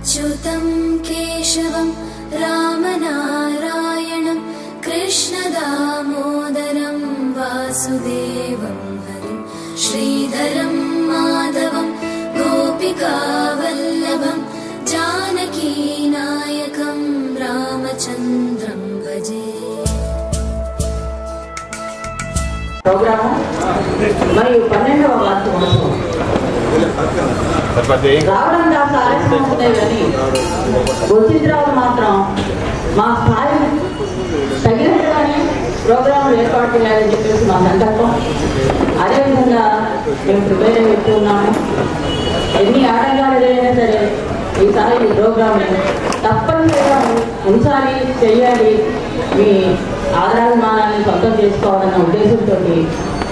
अच्युतं केशवं रामनारायणं कृष्णदामोदरं वासुदेवं हरिं श्रीधरं माधवं गोपिकावल्लभं जानकीनायकं रामचन्द्रं भजे। ప్రోగ్రాము మరియు 12వ వార్షికోత్సవం రావడం కాస్త ఆలస్యం అవుతాయి కానీ వచ్చిన తర్వాత మాత్రం మా స్థాయి తగినట్టుగానే ప్రోగ్రాంలు ఏర్పాటు చేయాలని చెప్పేసి మా సంకల్పం. అదేవిధంగా మేము ప్రిపేర్ అయి పెట్టుకున్నాము. ఎన్ని ఆటంకాలు ఎదురైనా సరే ఈసారి ఈ ప్రోగ్రాంని తప్పనిసరిగా ఉంచాలి, చెయ్యాలి, మీ ఆదరాభిమానాన్ని సొంతం చేసుకోవాలన్న ఉద్దేశంతో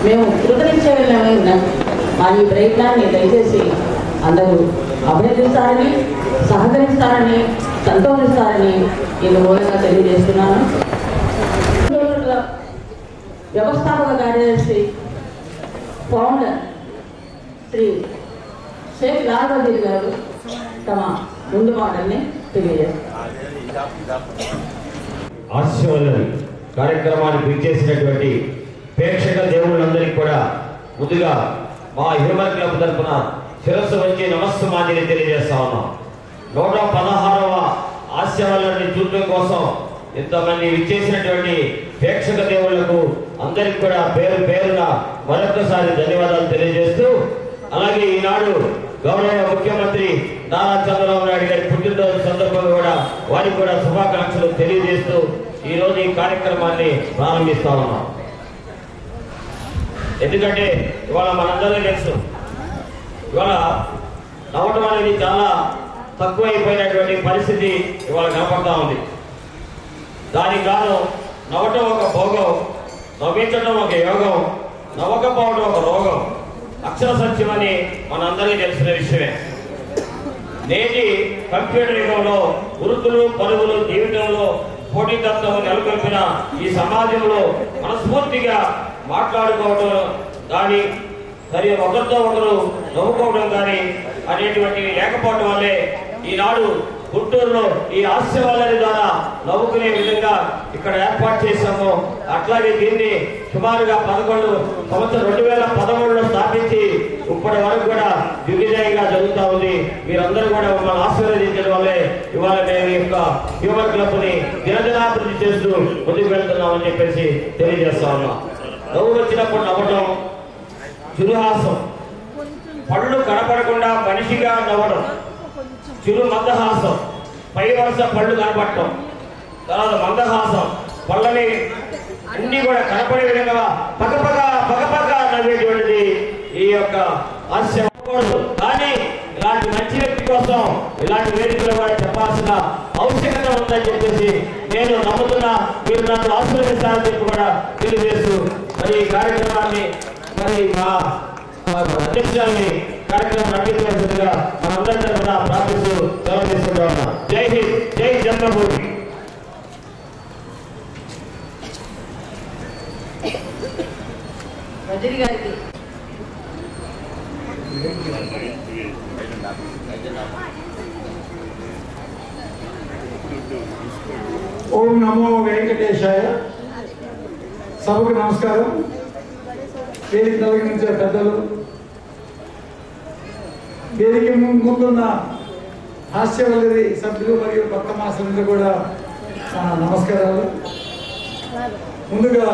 మేము కృతనిశ్చయమే ఉన్నాం. మా ఈ ప్రయత్నాన్ని దయచేసి అందరూ అభినందిస్తారని, సహకరిస్తారని, సంతోషిస్తారని నేను మూలంగా తెలియజేస్తున్నాను. వ్యవస్థాపక కార్యదర్శి ఫౌండర్ శ్రీ షేక్ లాల్ వజీర్ గారు తమ ముందు మాటల్ని తెలియజేస్తారు. ఆశీర్వాదాలు కార్యక్రమానికి విచ్చేసినటువంటి ప్రేక్షక దేవుళ్ళందరికీ కూడా ముందుగా మా హ్యూమన్ క్లబ్ తరఫున శిరస్సు వచ్చి నమస్సుమాంజలి తెలియజేస్తా ఉన్నాం. 116వ ఆశీర్వాదాన్ని చూడటం కోసం ఇంతమంది విచ్చేసినటువంటి ప్రేక్షక దేవుళ్లకు అందరికి కూడా పేరు పేరున మరొకసారి ధన్యవాదాలు తెలియజేస్తూ, అలాగే ఈనాడు గౌరవ ముఖ్యమంత్రి నారా చంద్రబాబు నాయుడు గారి పుట్టినరోజు సందర్భంగా కూడా వారికి కూడా శుభాకాంక్షలు తెలియజేస్తూ ఈ రోజు ఈ కార్యక్రమాన్ని ప్రారంభిస్తా ఉన్నాం. ఎందుకంటే ఇవాళ మనందరికీ తెలుసు, ఇవాళ నవ్వటం అనేది చాలా తక్కువైపోయినటువంటి పరిస్థితి ఇవాళ కనపడతా ఉంది. దానికి కారణం నవ్వటం ఒక భోగం, నవ్వించడం ఒక యోగం, నవ్వకపోవడం ఒక రోగం. అక్షర సత్యమని మనందరికీ తెలిసిన విషయమే. నేటి కంప్యూటర్ యుగంలో వృత్తులు పరుగులు జీవితంలో పోటీతత్వం నెలకొల్పిన ఈ సమాజంలో మనస్ఫూర్తిగా మాట్లాడుకోవడం కానీ, సరే ఒకరితో ఒకరు నవ్వుకోవడం కానీ అనేటువంటివి లేకపోవడం వల్లే ఈనాడు గుంటూరులో ఈ హాస్యవాళ్ళని ద్వారా నవ్వుకునే విధంగా ఇక్కడ ఏర్పాటు చేశాము. అట్లాగే దీన్ని సుమారుగా 2013లో స్థాపించి ఇప్పటి వరకు కూడా దిగ్విజయంగా జరుగుతూ ఉంది. మీరందరూ కూడా మమ్మల్ని ఆశీర్వదించడం వల్లే ఇవాళ మేము ఈ యొక్క హ్యూమన్ క్లబ్ ని దినదినాభివృద్ధి చేస్తూ ముందుకు వెళ్తున్నామని చెప్పేసి తెలియజేస్తా ఉన్నాం. నవ్వు వచ్చినప్పుడు నవ్వడం, చిరుహాసం, పళ్ళు కనపడకుండా మనిషిగా నవ్వడం, చిరు మందహాసం, పై వరుస పళ్ళు కనపడటం, తర్వాత మందహాసం, పళ్ళని అన్ని కూడా కనపడే విధంగా పక్కపక్క నవ్వేటువంటిది ఈ యొక్క హాస్యం. కానీ ఇలాంటి మంచి వ్యక్తి కోసం ఇలాంటి వేదికలు కూడా చెప్పాల్సిన ఆవశ్యకత ఉందని చెప్పేసి నేను నమ్ముతున్నా. మీరు నన్ను ఆశీర్వదిస్తారని చెప్పి కూడా తెలియజేస్తూ మరి ఈ కార్యక్రమాన్ని మరి మా అధ్యక్షురాన్ని కార్యక్రమం నడిపించవలసిందిగా మనందరి తరఫున ప్రార్థిస్తూ సెలవు తీసుకుంటా ఉన్నాం. జై హింద్, జై జన్మభూమి. వజీర్ గారికి ఓం నమో వెంకటేశాయ. సభకు నమస్కారం. వేదిక తొలగించే పెద్దలు, వేదిక ముందున్న హాస్యవల్లరి సభ్యులు మరియు భక్త మాసంలో కూడా నమస్కారాలు. ముందుగా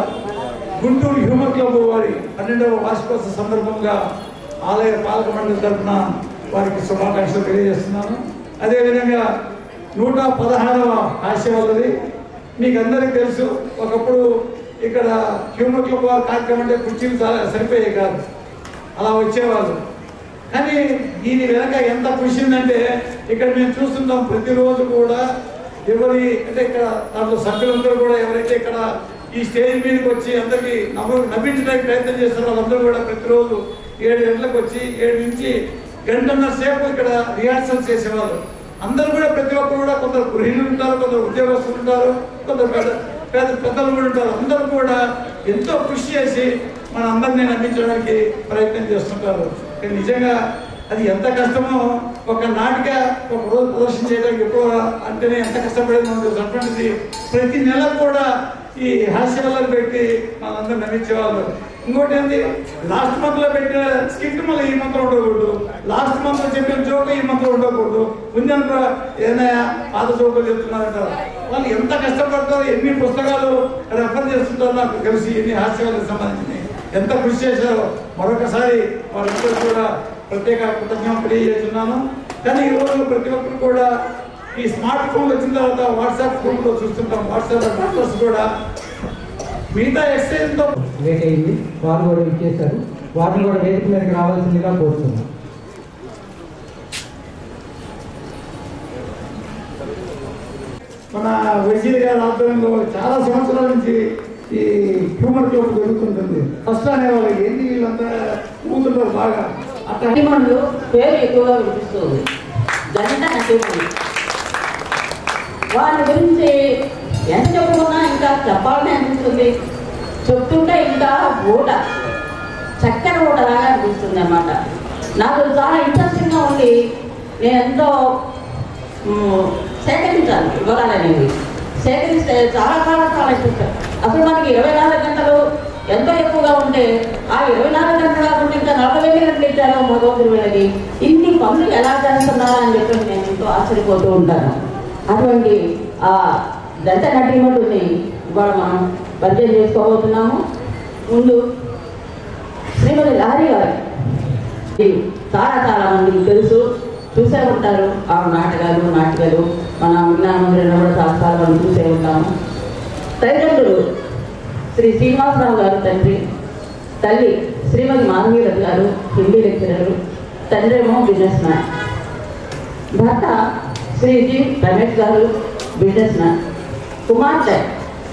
గుంటూరు హ్యూమన్ క్లబ్ వారి 12వ వార్షికోత్సవ సందర్భంగా ఆలయ పాలక మండలి తరఫున వారికి శుభాకాంక్షలు తెలియజేస్తున్నాను. అదేవిధంగా 116వ హాస్యవల్లరి మీకు అందరికీ తెలుసు. ఒకప్పుడు ఇక్కడ హ్యూమన్ క్లబ్ వారి కార్యక్రమం అంటే కుర్చీలు సరిపోయే కాదు, అలా వచ్చేవాళ్ళు. కానీ దీని వెనక ఎంత కృషి ఉందంటే ఇక్కడ మేము చూస్తున్నాం. ప్రతిరోజు కూడా ఎవరి అంటే ఇక్కడ దాంట్లో సభ్యులందరూ కూడా ఎవరైతే ఇక్కడ ఈ స్టేజ్ మీదకి వచ్చి అందరికీ నవ్వించడానికి ప్రయత్నం చేస్తున్న వాళ్ళందరూ కూడా ప్రతిరోజు 7 గంటలకు వచ్చి 7 నుంచి గంటన్నర సేపు ఇక్కడ రిహార్సల్స్ చేసేవాళ్ళు. అందరూ కూడా ప్రతి ఒక్కరు కూడా కొందరు గృహిణులు ఉంటారు, కొందరు ఉద్యోగస్తులు ఉంటారు, కొందరు పెద్దలు కూడా ఉంటారు. అందరూ కూడా ఎంతో కృషి చేసి మన అందరినీ నమ్మించడానికి ప్రయత్నం చేస్తుంటారు. నిజంగా అది ఎంత కష్టమో ఒక నాటిక ఒక రోజు ప్రదర్శన చేయడానికి ఎప్పుడో అంటేనే ఎంత కష్టపడేది మనకు తెలుసు. అటువంటిది ప్రతి నెల కూడా ఈ హాస్యాలను పెట్టి మనందరూ నవ్వించేవాళ్ళు. ఇంకోటి ఏంటి, లాస్ట్ మంత్ లో పెట్టిన స్కిట్ మళ్ళీ ఈ మంత్రం ఉండకూడదు, లాస్ట్ మంత్ లో చెప్పిన జోకులు ఈ మంత్రం ఉండకూడదు. ముందు ఏదైనా పాత జోకులు చెప్తున్నారంటారు. వాళ్ళు ఎంత కష్టపడతారో, ఎన్ని పుస్తకాలు రెఫర్ చేస్తుంటారో నాకు తెలిసి, ఎన్ని హాస్యాలకు సంబంధించి ఎంత కృషి చేశారో మరొకసారి వాళ్ళందరూ కూడా ప్రత్యేక కృతజ్ఞతలు తెలియజేస్తున్నాను. కానీ ఈ రోజు ప్రతి ఒక్కరు కూడా ఈ స్మార్ట్ ఫోన్ వచ్చిన తర్వాత వాట్సాప్ గ్రూప్లో చూస్తుంటాం. వాట్సాప్ డాక్టర్స్ కూడా మిగతా ఎక్సైజ్తో లేట్ అయింది, వారు కూడా ఇచ్చేశారు. వారిని కూడా వేదిక మీదకి రావాల్సిందిగా కోరుతున్నాం. మన వైసీపీ గారి ఆధ్వర్యంలో చాలా సంవత్సరాల నుంచి ఈ హ్యూమర్ క్లబ్ జరుగుతుంటుంది. ఫస్ట్ అనేవాళ్ళు ఏంటి వీళ్ళంతా కూతుంటారు బాగా అట్లా. నటీమణులు పేరు ఎక్కువగా వినిపిస్తుంది, జంట నటీమణులు. వారి గురించి ఎంత చెప్పుకున్నా ఇంకా చెప్పాలని అనిపిస్తుంది. చెప్తుంటే ఇంకా ఊట, చక్కని ఊటలాగా అనిపిస్తుంది అన్నమాట. నాకు చాలా ఇంట్రెస్టింగ్గా ఉండి నేను ఎంతో సేకరించాను వివరాలు అనేవి. సేకరిస్తే చాలా ఇంట్రెస్ట్. అసలు మనకి 24 గంటలు ఎంతో ఎక్కువగా ఉంటే ఆ 24 గంటలు కాకుండా ఇంకా 48 గంటలు ఇచ్చారో మగోదరు వీళ్ళకి ఇన్ని పనులు ఎలా చేస్తున్నారా అని చెప్పి నేను ఎంతో ఆశ్చర్యపోతూ ఉంటాను. అటువంటి ఆ జంట నటీమణుల్ని ఇవాళ మనం పరిచయం చేసుకోబోతున్నాము. ముందు శ్రీమతి లహరి గారు చాలా మందికి తెలుసు, చూసే ఉంటారు. ఆ నాటకాలు మన విజ్ఞాన మందిరంలో కూడా చాలా మనం చూసే ఉంటాము. తల్లిదండ్రులు శ్రీ శ్రీనివాసరావు గారు తండ్రి, తల్లి శ్రీమతి మాధవీలత గారు హిందీ లెక్చరరు, తండ్రి ఏమో బిజినెస్ మ్యాన్. భర్త శ్రీ జి రమేష్ గారు బిజినెస్ మ్యాన్. కుమార్తె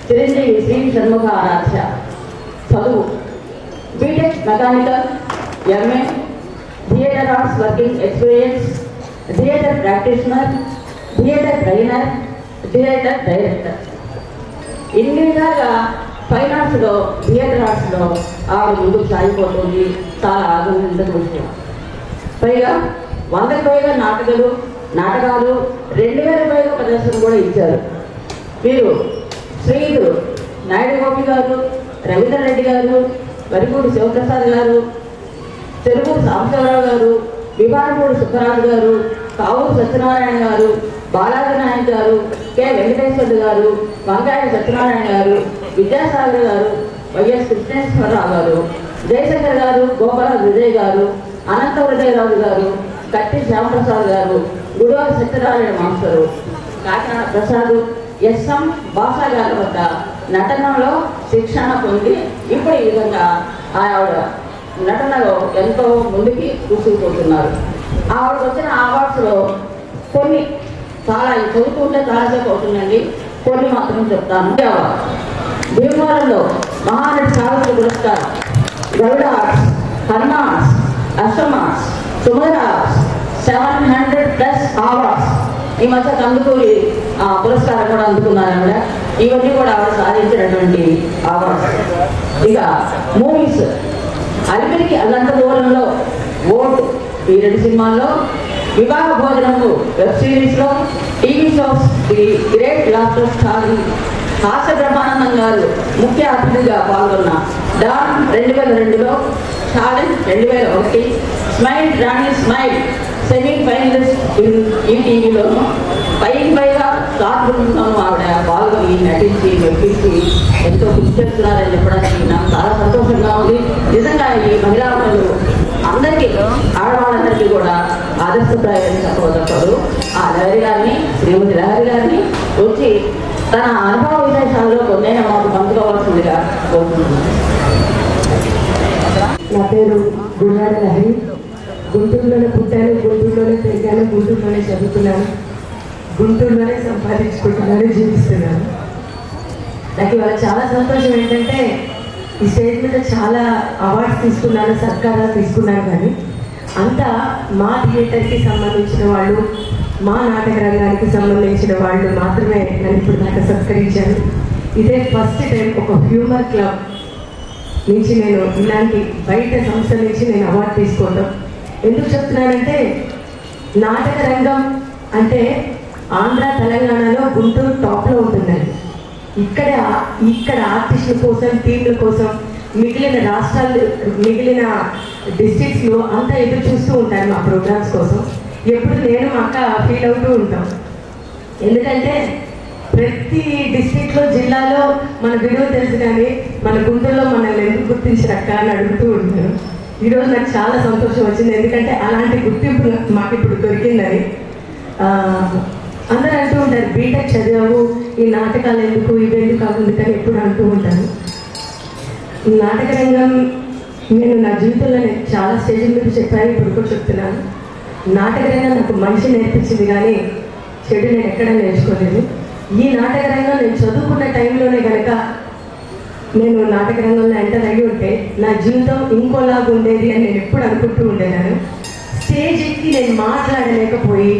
చిరంజీవి శ్రీ షణ్ముఖ ఆరాధ్య, చదువు BTech mechanical, MA, theatre arts working experience, theatre practitioner, theatre trainer, theatre director. ఇన్ని విధాలుగా ఫైన్ ఆర్ట్స్లో, థియేటర్ ఆర్ట్స్లో ఆవిడ ముందుకు సాగిపోతుంది. చాలా ఆనందించిన విషయం. పైగా 100కి పైగా నాటకాలు 2000 పైగా ప్రదర్శన కూడా ఇచ్చారు. వీరు శ్రీయుడు నాయుడు గోపి గారు, రవీంద్ర రెడ్డి గారు, వరిపూడి శివప్రసాద్ గారు, చెరుకూరు సాంబశివరావు గారు, విభానపూడి సుబ్బరాజు గారు, కావూరు సత్యనారాయణ గారు, బాలాజీ నాయక్ గారు, కె వెంకటేశ్వరుడు గారు, వంకాయ సత్యనారాయణ గారు, విద్యాసాగర్ గారు, వైఎస్ కృష్ణేశ్వరరావు గారు, జయశంకర్ గారు, గోపాల విజయ్ గారు, అనంత హృదయరాజు గారు, కట్టి శ్యామప్రసాద్ గారు, గుడివారి సత్యనారాయణ మాస్టరు, కాకినాడ ప్రసాద్, ఎస్ఎం భాషా గారి వద్ద నటనలో శిక్షణ పొంది ఇప్పుడు ఈ విధంగా ఆవిడ నటనలో ఎంతో ముందుకి దూసుకుపోతున్నారు. ఆవిడకు వచ్చిన అవార్డ్స్లో కొన్ని చాలా చదువుతుంటే చాలాసేపు అవుతుందండి, కొన్ని మాత్రం చెప్తాను. భీమవరంలో మహానటి సాహిత్య పురస్కారం, గరుడ ఆర్ట్స్, హనుమ ఆర్ట్స్, అష్టమ ఆర్ట్స్, సుమధుర ఆర్ట్స్, 700+ అవార్డ్స్. ఈ మధ్య కందుకూరి పురస్కారం కూడా అందుకున్నారు ఆవిడ. ఇవన్నీ కూడా ఆవిడ సాధించినటువంటి అవార్డ్స్. ఇక మూవీస్, అలిపిరికి అల్లంత దూరంలో, ఓటు, ఈ 2 సినిమాల్లో, వివాహ భోజనము వెబ్ సిరీస్లో, TV shows, the great laughter star హాస్య బ్రహ్మానందం గారు ముఖ్య అతిథిగా పాల్గొన్న డాన్ 2002లో, ఛాలెంజ్ 2001, స్మైల్ రాణి స్మైల్ సెమీ ఫైనలిస్ట్ ఈటీవీలోను, పైగా షార్ట్ ఫిల్మ్లోనూ ఆవిడ పాల్గొని నటించి మెప్పించి ఎంతో కృషి చేస్తున్నారని చెప్పడానికి నాకు చాలా సంతోషంగా ఉంది. నిజంగా ఈ మహిళా మనులు అందరికీ, ఆడవాళ్ళందరికీ కూడా ఆదర్శప్రాయాన్ని చెప్పవద్దరు. ఆ లహరి గారిని, శ్రీమతి లహరి గారిని వచ్చి తన అనుభవ విశేషాల్లో కొన్నైనా మాకు పంచుకోవాల్సిందిగా కోరుకుంటున్నాను. నా పేరు గుడివాడ లహరి. గుంటూరులోనే పుట్టాను, గుంటూరులోనే పెరిగాను, గుంటూరులోనే చదువుతున్నాను, గుంటూరులోనే సంపాదించుకుంటున్నాను, జీవిస్తున్నాను. నాకు ఇవాళ చాలా సంతోషం ఏంటంటే ఈ స్టేజ్ మీద చాలా అవార్డ్స్ తీసుకున్నాను, సర్కారా తీసుకున్నాను. కానీ అంతా మా థియేటర్కి సంబంధించిన వాళ్ళు, మా నాటక రంగానికి సంబంధించిన వాళ్ళు మాత్రమే నన్ను ఇప్పుడు దాకా సత్కరించాను. ఇదే ఫస్ట్ టైం ఒక హ్యూమర్ క్లబ్ నుంచి నేను ఇలాంటి బయట సంస్థ నుంచి నేను అవార్డు తీసుకోవడం. ఎందుకు చెప్తున్నానంటే నాటక రంగం అంటే ఆంధ్ర తెలంగాణలో గుంటూరు టాప్లో ఉంటుందండి. ఇక్కడ ఆర్టిస్టుల కోసం, టీంల కోసం మిగిలిన రాష్ట్రాలు, మిగిలిన డిస్ట్రిక్ట్స్లో అంతా ఎదురు చూస్తూ ఉంటారు మా ప్రోగ్రామ్స్ కోసం. ఎప్పుడు నేను మా అక్క ఫీల్ అవుతూ ఉంటాం. ఎందుకంటే ప్రతి డిస్ట్రిక్ట్లో, జిల్లాలో మన విలువ తెలుసు, కానీ మన గుంటూరులో మనల్ని ఎందుకు గుర్తించరక్క అని అడుగుతూ ఉంటారు. ఈరోజు నాకు చాలా సంతోషం వచ్చింది, ఎందుకంటే అలాంటి గుర్తింపు మాకు ఇప్పుడు దొరికిందని. అందరూ అంటూ ఉంటారు, బీటెక్ చదివావు, ఈ నాటకాలు ఎందుకు, ఇవెందుకు కాకుండా కానీ ఎప్పుడు అంటూ ఉంటాను. నాటక రంగం నేను నా జీవితంలో నేను చాలా స్టేజ్ల మీద చెప్పాను, ఇప్పుడు కూడా చెప్తున్నాను. నాటక రంగం నాకు మంచి నేర్పించింది, కానీ చెడు నేను ఎక్కడా నేర్చుకోలేదు. ఈ నాటక రంగం నేను చదువుకున్న టైంలోనే కనుక నేను నాటక రంగంలో ఎంటర్ అయ్యి ఉంటే నా జీవితం ఇంకోలాగా ఉండేది అని నేను ఎప్పుడు అనుకుంటూ ఉండేదాను. స్టేజ్ ఎక్కి నేను మాట్లాడలేకపోయి,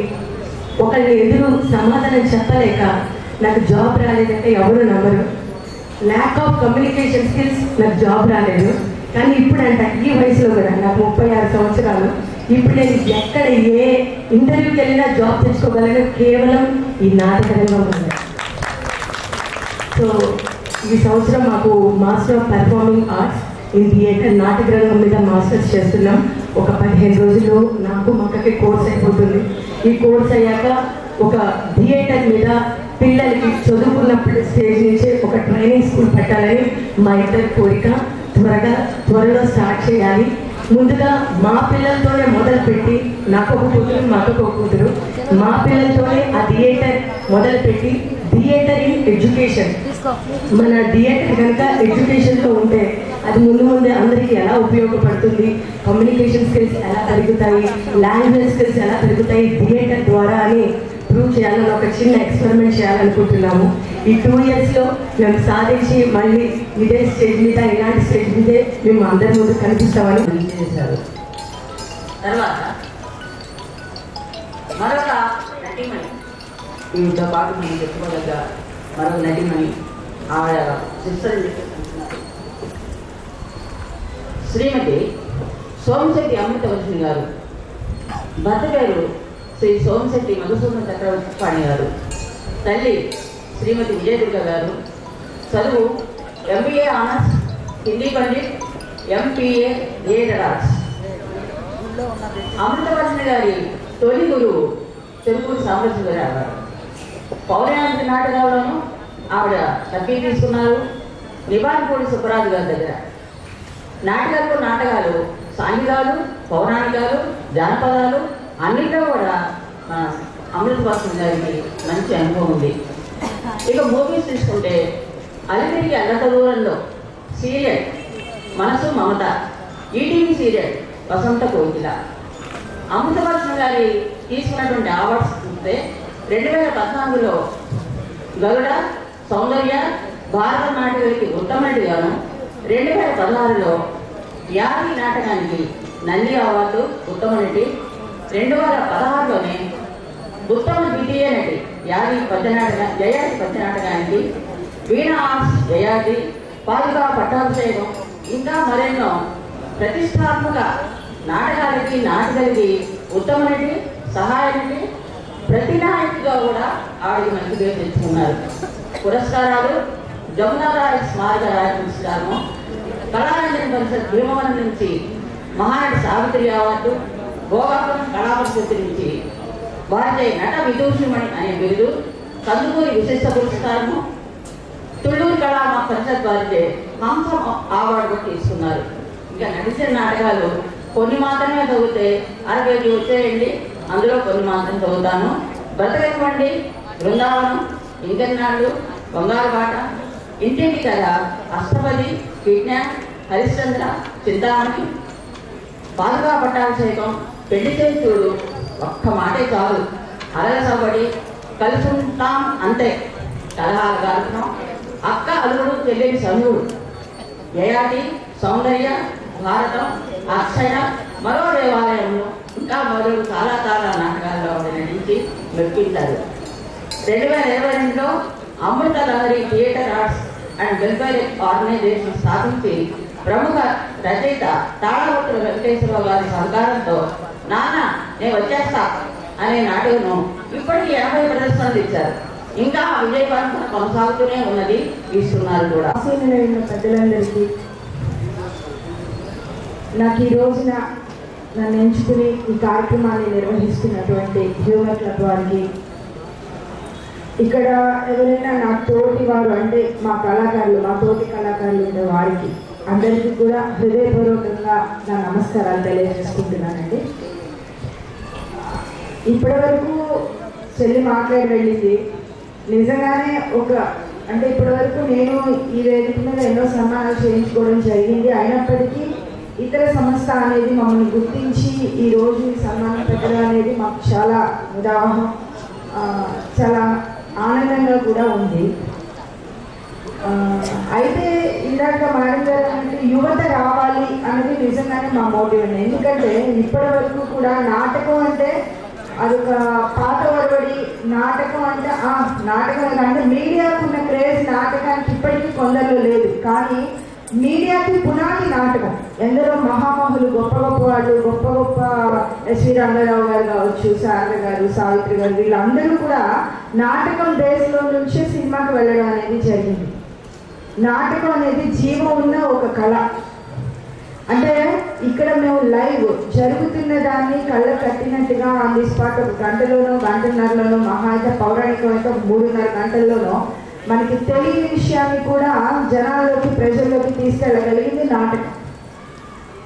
ఒకళ్ళని ఎదురు సమాధానం చెప్పలేక నాకు జాబ్ రాలేదంటే ఎవరు నమ్మరు. ల్యాక్ ఆఫ్ కమ్యూనికేషన్ స్కిల్స్, నాకు జాబ్ రాలేదు. కానీ ఇప్పుడు అంట ఈ వయసులో కూడా, నాకు 36 సంవత్సరాలు, ఇప్పుడు నేను ఎక్కడ ఏ ఇంటర్వ్యూకి వెళ్ళినా జాబ్ తెచ్చుకోగలను కేవలం ఈ నాటక రంగం ఉంది. సో ఈ సంవత్సరం మాకు master of performing arts in theatre నాటక రంగం మీద మాస్టర్స్ చేస్తున్నాం. ఒక 15 రోజుల్లో నాకు మక్కకి కోర్స్ అయిపోతుంది. ఈ కోర్స్ అయ్యాక ఒక థియేటర్ మీద పిల్లలకి చదువుకున్నప్పుడు స్టేజ్ నుంచి ఒక ట్రైనింగ్ స్కూల్ పెట్టాలని మా ఇద్దరి కోరిక. త్వరలో స్టార్ట్ చేయాలి. ముందుగా మా పిల్లలతోనే మొదలుపెట్టి, నాకు ఒక కూతురు, మాకు ఒక కూతురు, మా పిల్లలతోనే ఆ థియేటర్ మొదలుపెట్టి, థియేటర్ ఇన్ ఎడ్యుకేషన్, మన థియేటర్ కనుక ఎడ్యుకేషన్లో ఉంటే అది ముందు అందరికీ ఎలా ఉపయోగపడుతుంది, కమ్యూనికేషన్ స్కిల్స్ ఎలా పెరుగుతాయి, లాంగ్వేజ్ స్కిల్స్ ఎలా పెరుగుతాయి థియేటర్ ద్వారా అని ప్రూవ్ చేయాలని ఒక చిన్న ఎక్స్పెరిమెంట్ చేయాలనుకుంటున్నాము. ఈ 2 yearsలో మేము సాధించి మళ్ళీ ఇదే స్టేజ్ మీద, ఇలాంటి స్టేజ్ మీదే మేము అందరి ముందు కనిపిస్తామని చేశారు. తర్వాత మరొక నటిమణి, వీటితో పాటు మనం చెప్పుకోదగ్గ మరొక నటిమణి, ఆవిడ సిస్టర్ శ్రీమతి సోమశెట్టి అమృతవర్షిణి గారు. భర్త పేరు శ్రీ సోమశెట్టి మధుసూదన చక్రవర్తి పాణి గారు. తల్లి శ్రీమతి విజయదుర్గ గారు. చదువు MBA honours, Hindi pandit, MPA ఏడరాస్. అమృతవర్షిణి గారి తొలి గురువు చెరుకూరు సాంబశివరావు గారు. పౌరాణిక నాటకాల్లోనూ ఆవిడ తప్పి తీసుకున్నారు. నిబాన్పూడి సుబ్బరాజు గారి దగ్గర నాటకాలు, సాంఘికాలు, పౌరాణికాలు, జానపదాలు అన్నింటిలో కూడా మన అమృతవర్షిణి గారికి మంచి అనుభవం ఉంది. ఇక మూవీస్ తీసుకుంటే అలిపిరికి అల్లంత దూరంలో సీరియల్ మనసు మమత, ఈటీవీ సీరియల్ వసంత కోకిల. అమృతవర్షిణి గారి తీసుకున్నటువంటి అవార్డ్స్ చూస్తే 2014లో గరుడ సౌందర్య భారత నాటకానికి ఉత్తమ నటిగాను, 2016లో యాది నాటకానికి నంది అవార్డు ఉత్తమ నటి, 2016లోనే ఉత్తమ ద్వితీయ నటి యయాతి పద్య నాటకానికి వీణా ఆర్ట్స్ యయాతి, పాదుకా పట్టాభిషేకం, ఇంకా మరెన్నో ప్రతిష్టాత్మక నాటకాలకి నాటకాలకి ఉత్తమ నటి, సహాయ నటి, ప్రతినాయకుడిగా కూడా ఆవిడ మంచి పేరు తెచ్చుకున్నారు. పురస్కారాలు జమునారాయ స్మారక రాయ పురస్కారము, కళారంజన పరిషత్ భీమవరం నుంచి మహానటి సావిత్రి అవార్డు, గోవాపురం కళాపరిషత్తు నుంచి భారతీయ నట విదూషిమణి అనే బిరుదు, కందుకూరి విశిష్ట పురస్కారము, తుళ్ళూరు కళా పరిషత్ వారిచే హంసం అవార్డు కూడా తీసుకున్నారు. ఇంకా నటించిన నాటకాలు కొన్ని మాత్రమే చదివితే 60 పేజీ వచ్చేయండి, అందులో కొన్ని మాత్రం చదువుతాను. బ్రతకనివ్వండి, బృందావనం, ఇంకన్నాళ్ళు, బంగారు బాట, ఇంటింటి కథ, అష్టపది, కిడ్నాప్, హరిశ్చంద్ర, చింతామణి, పాదుకా పట్టాభిషేకం, పెళ్లి చేసి చూడు, ఒక్క మాటే చాలు, అలల సబడి, కలుసుంటాం అంతే, కలహాల గారుతం, అక్క అల్లుడు చెల్లెలి సమూడు, యయాతి, సౌందర్య, భారతం, అక్షయ, మరో దేవాలయంలో, ఇంకా మొదలు చాలా నాటకాల్లో నటించి మెప్పించారు. 2022లో Amrutha Lahari Theatre Arts and Welfare Organisation స్థాపించి ప్రముఖ రచయిత తాళవత్తుల వెంకటేశ్వరరావు గారి సహకారంతో నాన్న నేను వచ్చేస్తా అనే నాటకం ఇప్పటికి 80 ప్రదర్శనలు ఇచ్చారు. ఇంకా విజయపరంపర కొనసాగుతూనే ఉన్నది, ఇస్తున్నారు కూడా. ఆసీనులైన పెద్దలందరికీ, నాకు ఈ రోజున నన్ను ఎంచుకుని ఈ కార్యక్రమాన్ని నిర్వహిస్తున్నటువంటి హ్యూమర్ క్లబ్ వారికి, ఇక్కడ ఎవరైనా నా తోటి వారు అంటే మా కళాకారులు, మా తోటి కళాకారులు ఉండే వారికి అందరికీ కూడా హృదయపూర్వకంగా నా నమస్కారాలు తెలియజేసుకుంటున్నానండి. ఇప్పటి వరకు చెల్లి మాట్లాడి వెళ్ళింది. నిజంగానే అంటే ఇప్పటి వరకు నేను ఈ వేదిక మీద ఎన్నో సన్మానాలు చేయించుకోవడం జరిగింది. అయినప్పటికీ ఇతర సంస్థ అనేది మమ్మల్ని గుర్తించి ఈరోజు ఈ సన్మానం పెట్టడం అనేది మాకు చాలా ఉదాహరణ, చాలా ఆనందంగా కూడా ఉంది. అయితే ఇందాక మేడం గారు అంటే యువత రావాలి అనేది నిజంగానే మా మోటివ్ అండి. ఎందుకంటే ఇప్పటి వరకు కూడా నాటకం అంటే అదొక పాత వరవడి, నాటకం అంటే నాటకం అంటే మీడియాకు ఉన్న క్రేజ్ నాటకానికి ఇప్పటికీ కొందరిలో లేదు. కానీ మీడియాకి పునాది నాటకం. ఎందరో మహామహులు, గొప్ప గొప్ప వాళ్ళు, గొప్ప గొప్ప ఎస్వి రంగారావు గారు కావచ్చు, శారద గారు, సావిత్రి గారు, వీళ్ళందరూ కూడా నాటకం బేస్లో నుంచే సినిమాకి వెళ్ళడం అనేది జరిగింది. నాటకం అనేది జీవం ఉన్న ఒక కళ. అంటే ఇక్కడ మేము లైవ్ జరుగుతున్న దాన్ని కళ్ళ కట్టినట్టుగా ఆన్ ది స్పాట్ ఒక గంటలోనో గంటన్నరలోనో, మహా అయితే పౌరాణికమైతే 3.5 గంటల్లోనో మనకి తెలియని విషయాన్ని కూడా జనాల్లోకి, ప్రజల్లోకి తీసుకెళ్ళగలిగింది నాటకం.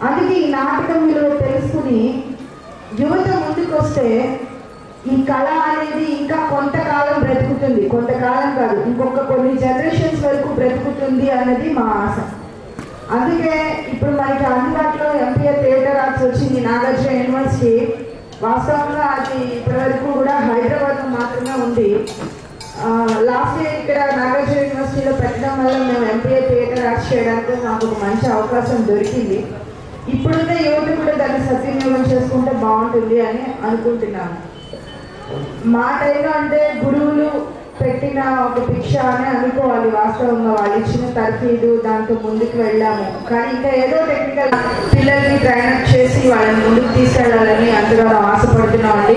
అందుకే ఈ నాటకం విలువ తెలుసుకుని యువత ముందుకు వస్తే ఈ కళ అనేది ఇంకా కొంతకాలం బ్రతుకుతుంది. కొంతకాలం కాదు, ఇంకొక కొన్ని జనరేషన్స్ వరకు బ్రతుకుతుంది అన్నది మా ఆశ. అందుకే ఇప్పుడు మనకి అందుబాటులో ఎంపీఆర్ థియేటర్ ఆర్ట్స్ వచ్చింది, నాగార్జున యూనివర్సిటీ. వాస్తవంగా అది ఇప్పటివరకు కూడా హైదరాబాద్లో మాత్రమే ఉంది. లాస్ట్ ఇయర్ ఇక్కడ నాగార్జున యూనివర్సిటీలో పెట్టడం వల్ల మేము ఎంపీఆర్ థియేటర్ ఆర్ట్స్ చేయడానికి నాకు ఒక మంచి అవకాశం దొరికింది. ఇప్పుడున్న యువత కూడా దాన్ని సద్వినియోగం చేసుకుంటే బాగుంటుంది అని అనుకుంటున్నాను. మా టైంలో అంటే గురువులు పెట్టిన ఒక భిక్ష అని అనుకోవాలి. వాస్తవంగా వాళ్ళు ఇచ్చిన తర్ఫీదు, దాంతో ముందుకు వెళ్ళాము. కానీ ఇంకా ఏదో టెక్నికల్ పిల్లల్ని ట్రైనప్ చేసి వాళ్ళని ముందుకు తీసుకెళ్ళాలని అంతగా ఆశపడుతున్నామండి.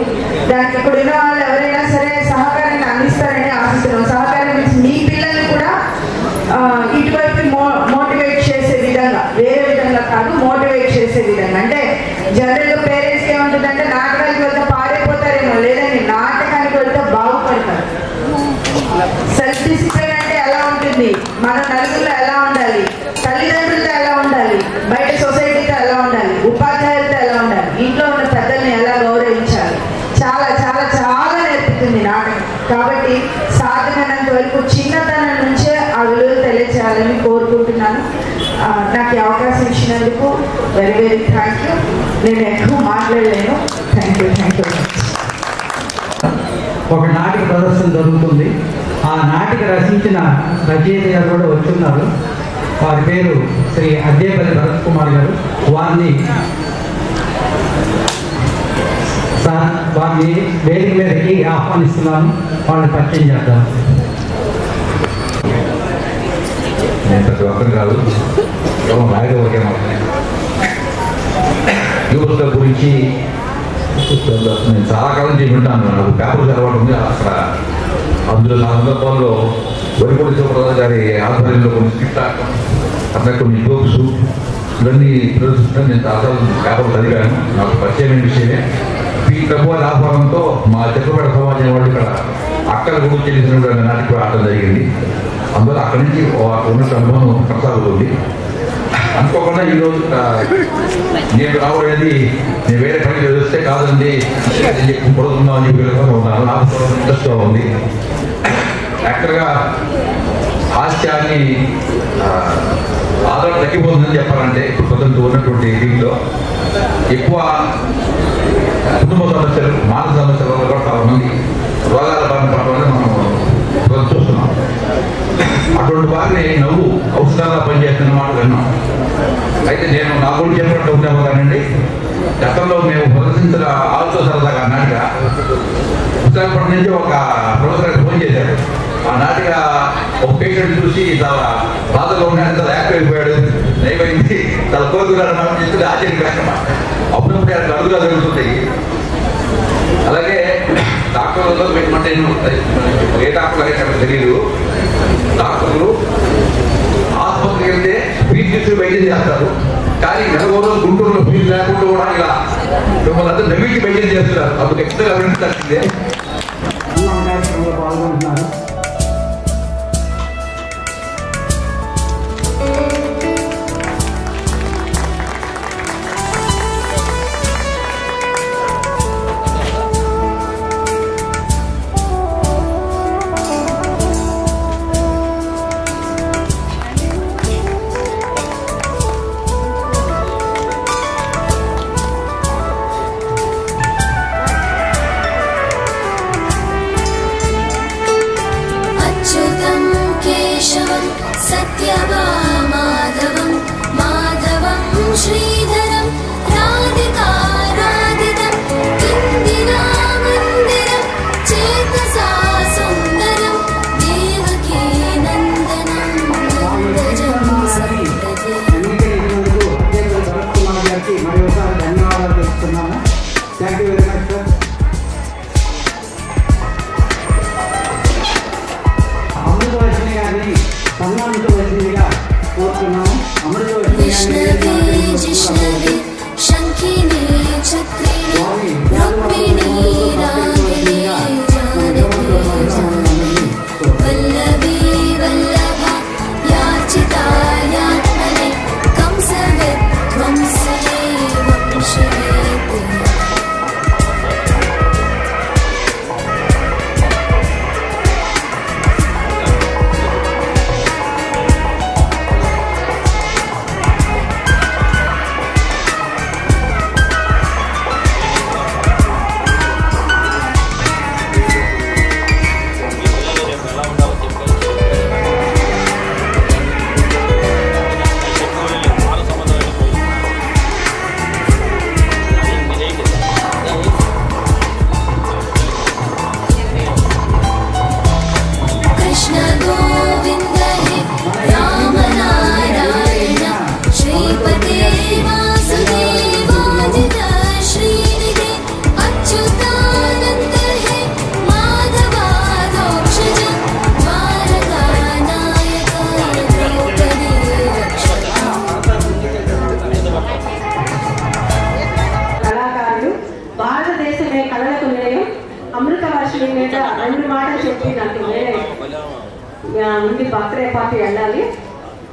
దానికి ఇప్పుడు ఉన్న వాళ్ళు ఎవరైనా సరే సహకారాన్ని అందిస్తారని ఆశిస్తున్నాం. సహకారం మీన్స్ మీ పిల్లల్ని కూడా ఇటువైపు మోటివేట్ చేసే విధంగా, వేరే విధంగా కాదు, మోటివేట్ చేసే విధంగా. అంటే జనరల్గా పేరెంట్స్ ఏముంటుందంటే నాటకానికి వెళ్తే పాడైపోతారేమో, లేదని నాటకానికి వెళ్తే బాగుపడతారు. సెల్ఫ్ డిసిప్లిన్ అంటే ఎలా ఉంటుంది, మన నలుగురిలో ఎలా ఉండాలి, తల్లిదండ్రులతో ఎలా ఉండాలి, బయట సొసైటీతో ఎలా ఉండాలి, ఉపాధ్యాయులతో ఎలా ఉండాలి, ఇంట్లో ఉన్న పెద్దల్ని ఎలా గౌరవించాలి, చాలా చాలా చాలా నేర్పుతుంది నాటకం. కాబట్టి సాధ్యమైనంత వరకు చిన్నతనం నుంచే ఆ విలువలు తెలియచేయాలని కోరుకుంటున్నాను. నాకు ఈ అవకాశం ఇచ్చినందుకు వెరీ వెరీ థ్యాంక్ యూ. నేను ఎక్కువ మాట్లాడలేను. Thank you. ఒక నాటిక ప్రదర్శన జరుగుతుంది. ఆ నాటిక రచించిన రచయిత గారు కూడా వచ్చున్నారు. వారి పేరు శ్రీ అద్దేపల్లి భరత్ కుమార్ గారు. వారిని వేదిక మీదకి ఆహ్వానిస్తున్నాను. వాళ్ళని పరిచయం చేద్దాం. నేను ప్రతి ఒక్కరు కాదు, రాయడం ఒకే మాత్రమే. యువత గురించి నేను చాలా కాలం వింటాను. నాకు పేపర్ చదవడం ఉంది. అక్కడ అందులో నా సందర్భంలో వరిపొడి శివప్రసాద్ గారి ఆధ్వర్యంలో కొన్ని స్క్రిప్ట్ అక్కడ కొన్ని జోక్స్ ఇవన్నీ ప్రదర్శించడం నేను చాలా పేపర్ చదివాను. నాకు పరిచయమైన విషయమే. ఈ ప్రభుత్వ ఆహ్వానంతో మా చెట్టుపేట సమాజం వాళ్ళు ఇక్కడ అక్కడ గురించి తెలిసిన నాటికి ఆడటం జరిగింది. అందువల్ల అక్కడి నుంచి ఉన్న అనుభవం కొనసాగుతుంది. అనుకోకుండా ఈరోజు నేను రావడేది నేను వేరే పని చేస్తే కాదండి పొడుతున్నామని చెప్పి ఉన్నాను. నాకు ఇంట్రెస్ట్గా ఉంది. యాక్చువల్గా హాస్యాన్ని ఆదరణ తగ్గిపోతుందని చెప్పాలంటే ఇప్పుడు ప్రజెంట్ ఉన్నటువంటి దీంట్లో ఎక్కువ కుటుంబ సమస్యలు, మానసిక సమస్యల వల్ల కూడా చాలా మంది రోగాల బారిన పడడం మనం చూస్తున్నాం. అటువంటి వారిని నవ్వు ఔషధాలుగా పనిచేస్తున్న మాట విన్నాం. అయితే నేను నా గురించి చెప్పినట్టు ఉందేమో కానండి, గతంలో మేము ప్రదర్శించిన ఆలోచన సరదాగా నాటిక విశాఖపట్నం నుంచి ఒక ప్రొఫెసర్ ఫోన్ చేశారు. ఆ నాటిక ఒక పేషెంట్ చూసి చాలా బాధలో ఉన్నాడు, చాలా యాక్టివ్ అయిపోయాడు, నైపోయింది, చాలా కోరుకున్నాడు చెప్తే ఆశ్చర్యకరంగా అప్పుడప్పుడు అడుగుగా జరుగుతుంటాయి. అలాగే హాస్పిటల్లో పెట్టమంటే ఏ డాక్టర్ అయితే తెలియదు. డాక్టర్లు ఆసుపత్రికి వెళ్తే ఫీజు తీసుకుని వైద్యం చేస్తారు, కానీ నెలగోరు గుంటూరులో ఫీజు లేకుండా కూడా ఇలా మిమ్మల్ని అందరూ నవ్వికి వైద్యం చేస్తున్నారు. అప్పుడు ఖచ్చితంగా అభినందించాల్సిందే. కార్యక్రమంలో పాల్గొంటున్నారు. सत्यवामाधवं माधवं श्रीधरं राधिकाराधितं इन्दिरामन्दिरं चेतसा सुन्दरं देवकी नन्दनं नन्दजं सन्तते. మరోసారి ధన్యవాదాలు చెప్తున్నాము. Thank you very much sir. Amritavarshini గారిని సన్మానించవలసిందిగా కోరుతున్నాము. विष्णवे जिष्णवे शङ्खिनी चक्रिणी रुक्मिणी रागिणी जानकी वल्लभी वल्लभा याचिता यात्मने कंसविध्वंसने वंशवे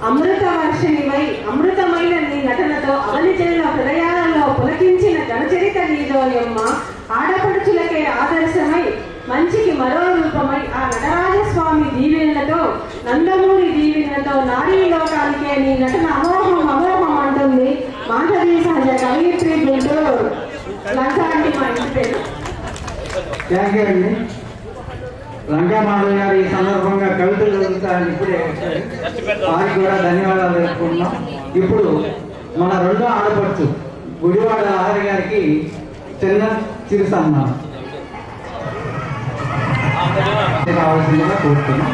అమృతవర్షిణివై అమృతమైన నీ నటనతో అవని జనుల హృదయాలలో పులకించిన ఘనచరిత నీదోయమ్మ. ఆడపడుచులకే ఆదర్శమై మంచికి మరో రూపమై ఆ నటరాజస్వామి దీవెనలతో నందమూరి దీవెనలతో నారీ లోకానికే నీ నటన అమోహం అమోహం అంటుంది మాధవి సహజ కవయిత్రి గుంటూరు లంకా అండి మా ఇంటి పేరు. థ్యాంక్ యూ అండి. లంకామాధవ్ గారు ఈ సందర్భంగా కవితలు చదువుతారని ఇప్పుడే వారికి కూడా ధన్యవాదాలు తెలుపుకుంటున్నాం. ఇప్పుడు మన రెండో ఆడపడుచు గుడివాడ లహరి గారికి చిన్న చిరు సన్మానం కావాల్సిందిగా కోరుతున్నాం.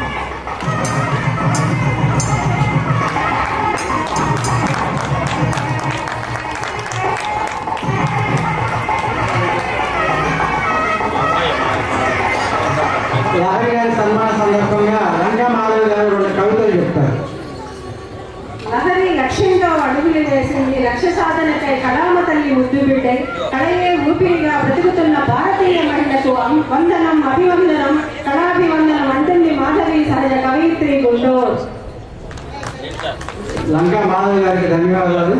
లహరి గారి సన్మాన సందర్భంగా రంగమాధవ్ గారు రెండు కవితలు చెప్తారు. లహరి లక్ష్యంతో అడుగులు వేసింది, లక్ష్య సాధనకై కళామ తల్లి ముద్దు బిడ్డై కళయే ఊపిరిగా బ్రతుకుతున్న భారతీయ మహిళకు వందనం అభివందనం కళాభివందనం అంటుంది మాధవి సహజ కవయిత్రి గుంటూరు. లంకా మాధవ్ గారికి ధన్యవాదాలు.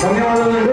ధన్యవాదాలు.